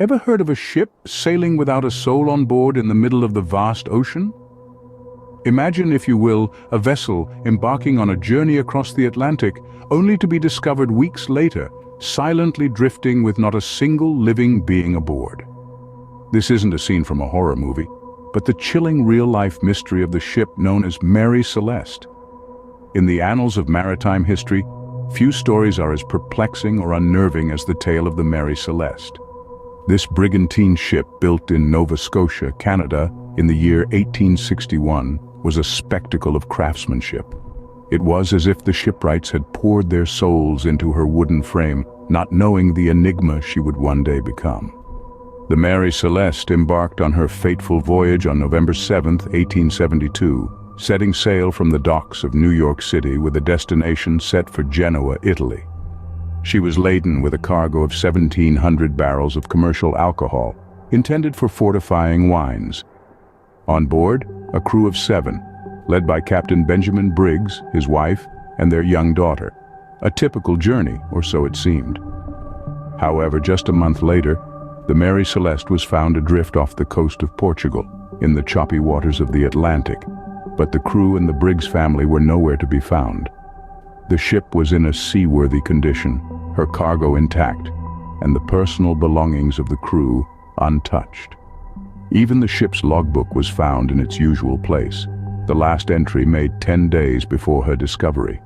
Ever heard of a ship sailing without a soul on board in the middle of the vast ocean? Imagine, if you will, a vessel embarking on a journey across the Atlantic, only to be discovered weeks later, silently drifting with not a single living being aboard. This isn't a scene from a horror movie, but the chilling real-life mystery of the ship known as Mary Celeste. In the annals of maritime history, few stories are as perplexing or unnerving as the tale of the Mary Celeste. This brigantine ship, built in Nova Scotia, Canada, in the year 1861, was a spectacle of craftsmanship. It was as if the shipwrights had poured their souls into her wooden frame, not knowing the enigma she would one day become. The Mary Celeste embarked on her fateful voyage on November 7, 1872, setting sail from the docks of New York City with a destination set for Genoa, Italy. She was laden with a cargo of 1,700 barrels of commercial alcohol, intended for fortifying wines. On board, a crew of 7, led by Captain Benjamin Briggs, his wife, and their young daughter. A typical journey, or so it seemed. However, just a month later, the Mary Celeste was found adrift off the coast of Portugal, in the choppy waters of the Atlantic, but the crew and the Briggs family were nowhere to be found. The ship was in a seaworthy condition, her cargo intact, and the personal belongings of the crew untouched. Even the ship's logbook was found in its usual place, the last entry made 10 days before her discovery.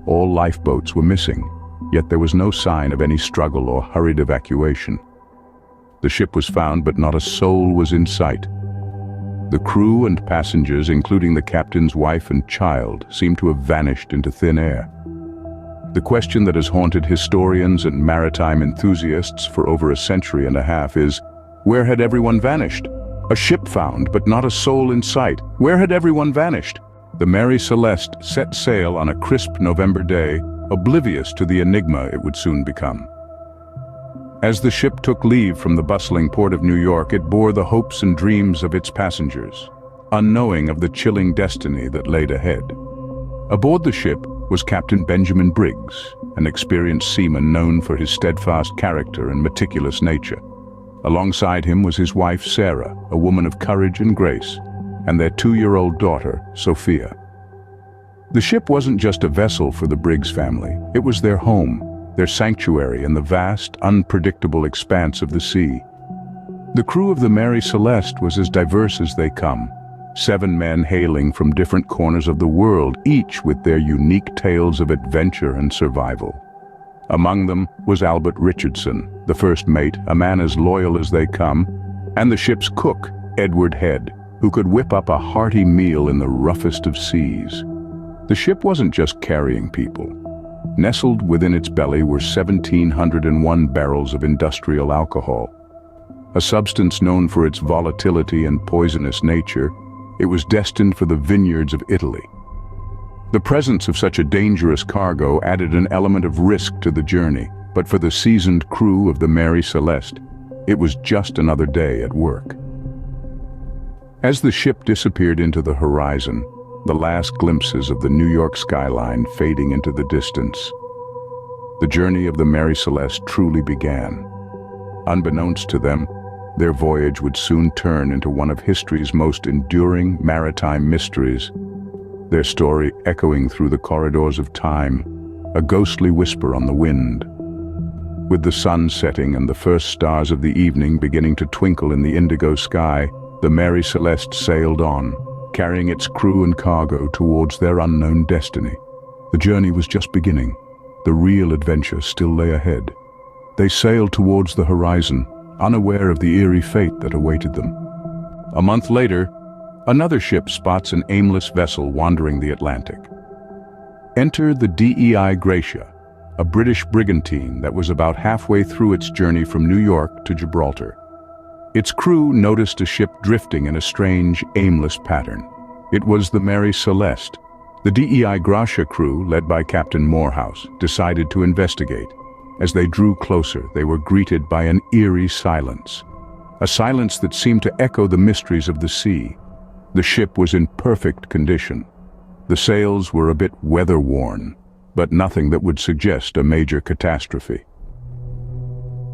All lifeboats were missing, yet there was no sign of any struggle or hurried evacuation. The ship was found, but not a soul was in sight. The crew and passengers, including the captain's wife and child, seemed to have vanished into thin air. The question that has haunted historians and maritime enthusiasts for over a century and a half is, where had everyone vanished? A ship found, but not a soul in sight. Where had everyone vanished? The Mary Celeste set sail on a crisp November day, oblivious to the enigma it would soon become. As the ship took leave from the bustling port of New York, it bore the hopes and dreams of its passengers, unknowing of the chilling destiny that laid ahead. Aboard the ship was Captain Benjamin Briggs, an experienced seaman known for his steadfast character and meticulous nature. Alongside him was his wife Sarah, a woman of courage and grace, and their 2-year-old daughter, Sophia. The ship wasn't just a vessel for the Briggs family, it was their home, their sanctuary in the vast, unpredictable expanse of the sea. The crew of the Mary Celeste was as diverse as they come, 7 men hailing from different corners of the world, each with their unique tales of adventure and survival. Among them was Albert Richardson, the first mate, a man as loyal as they come, and the ship's cook, Edward Head, who could whip up a hearty meal in the roughest of seas. The ship wasn't just carrying people. Nestled within its belly were 1,701 barrels of industrial alcohol. A substance known for its volatility and poisonous nature, it was destined for the vineyards of Italy. The presence of such a dangerous cargo added an element of risk to the journey, but for the seasoned crew of the Mary Celeste, it was just another day at work. As the ship disappeared into the horizon, the last glimpses of the New York skyline fading into the distance, the journey of the Mary Celeste truly began. Unbeknownst to them, their voyage would soon turn into one of history's most enduring maritime mysteries, their story echoing through the corridors of time, a ghostly whisper on the wind. With the sun setting and the first stars of the evening beginning to twinkle in the indigo sky, the Mary Celeste sailed on, carrying its crew and cargo towards their unknown destiny. The journey was just beginning. The real adventure still lay ahead. They sailed towards the horizon, unaware of the eerie fate that awaited them. A month later, another ship spots an aimless vessel wandering the Atlantic. Enter the DEI Gracia, a British brigantine that was about halfway through its journey from New York to Gibraltar. Its crew noticed a ship drifting in a strange, aimless pattern. It was the Mary Celeste. The DEI Gracia crew, led by Captain Morehouse, decided to investigate. As they drew closer, they were greeted by an eerie silence. A silence that seemed to echo the mysteries of the sea. The ship was in perfect condition. The sails were a bit weather-worn, but nothing that would suggest a major catastrophe.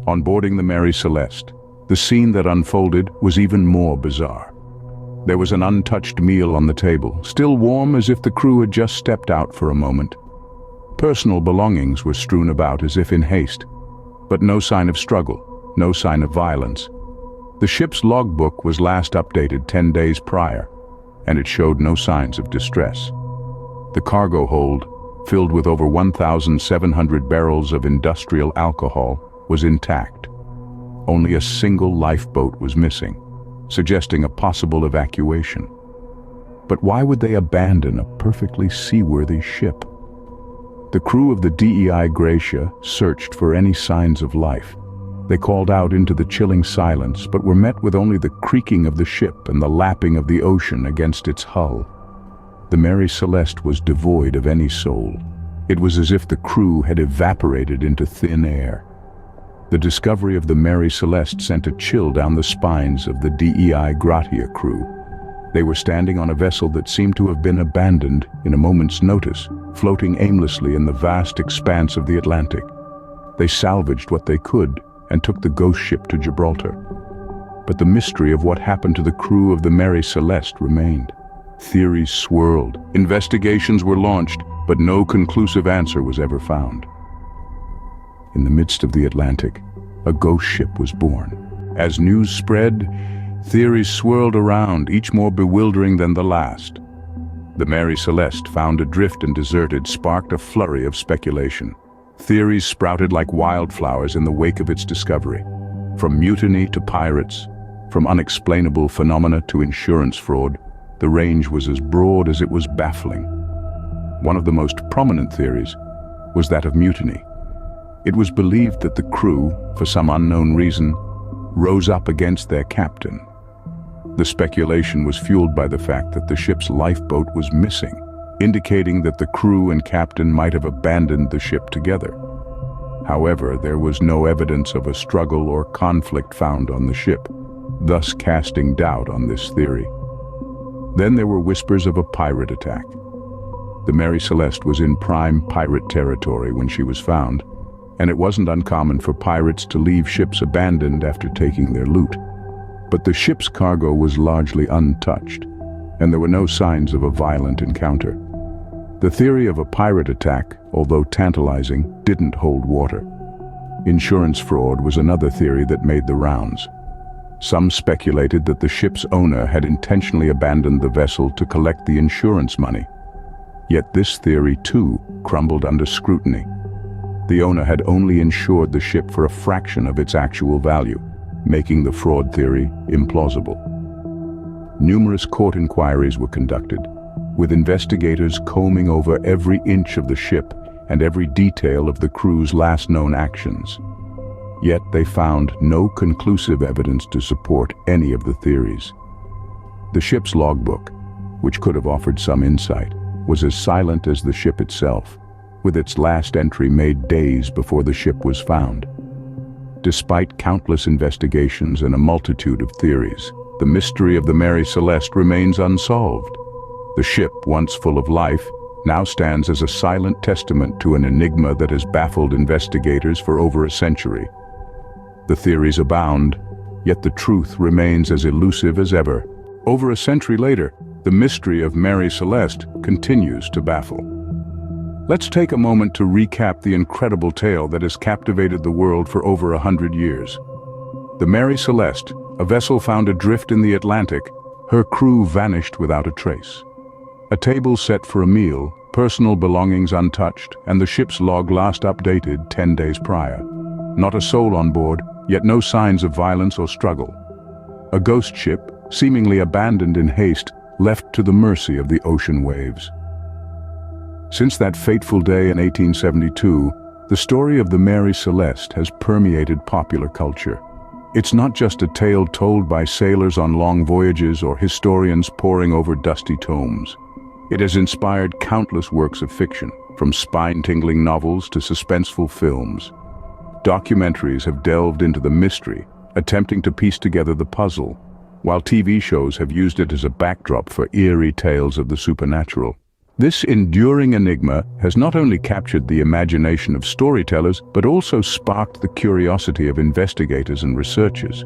On boarding the Mary Celeste, The scene that unfolded was even more bizarre. There was an untouched meal on the table, still warm as if the crew had just stepped out for a moment. Personal belongings were strewn about as if in haste, but no sign of struggle, no sign of violence. The ship's logbook was last updated 10 days prior, and it showed no signs of distress. The cargo hold, filled with over 1,700 barrels of industrial alcohol, was intact. Only a single lifeboat was missing, suggesting a possible evacuation. But why would they abandon a perfectly seaworthy ship? The crew of the DEI Gracia searched for any signs of life. They called out into the chilling silence, but were met with only the creaking of the ship and the lapping of the ocean against its hull. The Mary Celeste was devoid of any soul. It was as if the crew had evaporated into thin air. The discovery of the Mary Celeste sent a chill down the spines of the DEI Gracia crew. They were standing on a vessel that seemed to have been abandoned in a moment's notice, floating aimlessly in the vast expanse of the Atlantic. They salvaged what they could and took the ghost ship to Gibraltar. But the mystery of what happened to the crew of the Mary Celeste remained. Theories swirled, investigations were launched, but no conclusive answer was ever found. In the midst of the Atlantic, a ghost ship was born. As news spread, theories swirled around, each more bewildering than the last. The Mary Celeste, found adrift and deserted, sparked a flurry of speculation. Theories sprouted like wildflowers in the wake of its discovery. From mutiny to pirates, from unexplainable phenomena to insurance fraud, the range was as broad as it was baffling. One of the most prominent theories was that of mutiny. It was believed that the crew, for some unknown reason, rose up against their captain. The speculation was fueled by the fact that the ship's lifeboat was missing, indicating that the crew and captain might have abandoned the ship together. However, there was no evidence of a struggle or conflict found on the ship, thus casting doubt on this theory. Then there were whispers of a pirate attack. The Mary Celeste was in prime pirate territory when she was found, and it wasn't uncommon for pirates to leave ships abandoned after taking their loot. But the ship's cargo was largely untouched, and there were no signs of a violent encounter. The theory of a pirate attack, although tantalizing, didn't hold water. Insurance fraud was another theory that made the rounds. Some speculated that the ship's owner had intentionally abandoned the vessel to collect the insurance money. Yet this theory, too, crumbled under scrutiny. The owner had only insured the ship for a fraction of its actual value, making the fraud theory implausible. Numerous court inquiries were conducted, with investigators combing over every inch of the ship and every detail of the crew's last known actions. Yet they found no conclusive evidence to support any of the theories. The ship's logbook, which could have offered some insight, was as silent as the ship itself, with its last entry made days before the ship was found. Despite countless investigations and a multitude of theories, the mystery of the Mary Celeste remains unsolved. The ship, once full of life, now stands as a silent testament to an enigma that has baffled investigators for over a century. The theories abound, yet the truth remains as elusive as ever. Over a century later, the mystery of Mary Celeste continues to baffle. Let's take a moment to recap the incredible tale that has captivated the world for over 100 years. The Mary Celeste, a vessel found adrift in the Atlantic, her crew vanished without a trace. A table set for a meal, personal belongings untouched, and the ship's log last updated 10 days prior. Not a soul on board, yet no signs of violence or struggle. A ghost ship, seemingly abandoned in haste, left to the mercy of the ocean waves. Since that fateful day in 1872, the story of the Mary Celeste has permeated popular culture. It's not just a tale told by sailors on long voyages or historians poring over dusty tomes. It has inspired countless works of fiction, from spine-tingling novels to suspenseful films. Documentaries have delved into the mystery, attempting to piece together the puzzle, while TV shows have used it as a backdrop for eerie tales of the supernatural. This enduring enigma has not only captured the imagination of storytellers, but also sparked the curiosity of investigators and researchers.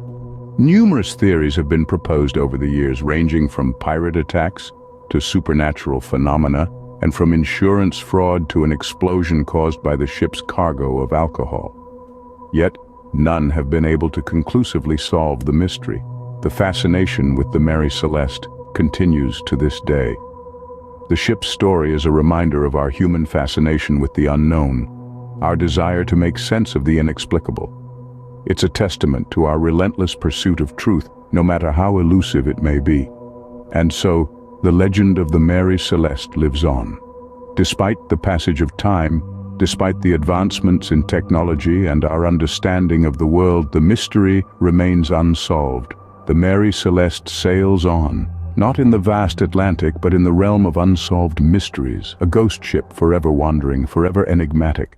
Numerous theories have been proposed over the years, ranging from pirate attacks to supernatural phenomena, and from insurance fraud to an explosion caused by the ship's cargo of alcohol. Yet, none have been able to conclusively solve the mystery. The fascination with the Mary Celeste continues to this day. The ship's story is a reminder of our human fascination with the unknown, our desire to make sense of the inexplicable. It's a testament to our relentless pursuit of truth, no matter how elusive it may be. And so, the legend of the Mary Celeste lives on. Despite the passage of time, despite the advancements in technology and our understanding of the world, the mystery remains unsolved. The Mary Celeste sails on, not in the vast Atlantic, but in the realm of unsolved mysteries, a ghost ship forever wandering, forever enigmatic.